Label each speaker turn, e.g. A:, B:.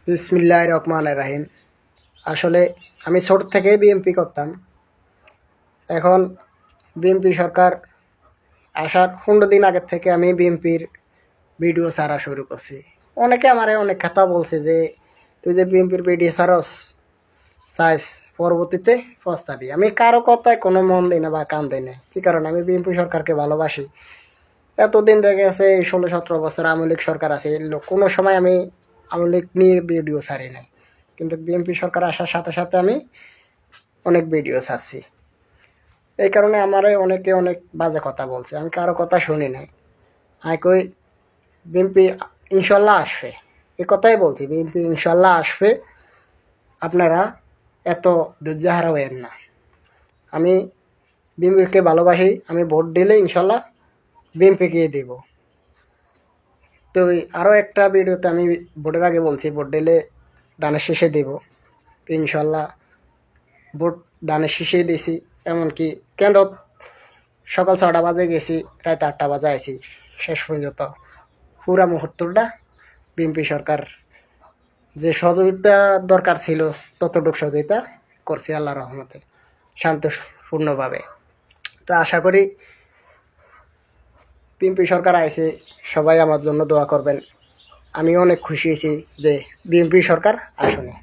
A: বিসমিল্লাহির রহমানির রহিম। আসলে আমি ছোট থেকেই বিএনপি করতাম। এখন বিএনপি সরকার আসার 15 দিন আগের থেকে আমি বিএনপির ভিডিও ছাড়া শুরু করছি। অনেকে আমারে অনেক কথা বলছে যে তুই যে বিএনপির ভিডিও ছাড়স চাইস পরবর্তীতে পস্তাবি। আমি কারো কথায় কোনো মন দিই না বা কান দিই না। কী কারণে আমি বিএনপি সরকারকে ভালোবাসি। এতদিন দেখে গেছে 16-17 বছর আওয়ামী লীগ সরকার আছে, কোনো সময় আমি আওয়ামী লীগ নিয়ে ভিডিও ছাড়ি নাই, কিন্তু বিএনপি সরকার আসার সাথে সাথে আমি অনেক ভিডিও ছাড়ছি। এই কারণে আমারে অনেকে অনেক বাজে কথা বলছে, আমি কারো কথা শুনি নাই। আমি কই বিএনপি ইনশাল্লাহ আসবে, এই কথাই বলছি, বিএনপি ইনশাল্লাহ আসবে, আপনারা এত ধৈর্যহারা হয়েন না। আমি বিএনপিকে ভালোবাসি, আমি ভোট দিলে ইনশাল্লাহ বিএনপিকে দেব। তো আরও একটা ভিডিওতে আমি ভোটের আগে বলছি ভোট দিলে দানের শেষে দেব। তো ইনশাল্লাহ ভোট দানের শেষেই দিয়েছি। এমনকি কেন্দ্র সকাল 6টা বাজে গেছি, রাত 8টা বাজে আইছি। শেষ পর্যন্ত পুরা মুহূর্তটা বিএনপি সরকার যে সহযোগিতা দরকার ছিল ততটুকু সহযোগিতা করছি আল্লাহর রহমতে, শান্তপূর্ণভাবে। তো আশা করি বিএনপি সরকার আইছে, সবাই আমার জন্য দোয়া করবেন। আমি অনেক খুশি হয়েছি যে বিএনপি সরকার আসনে।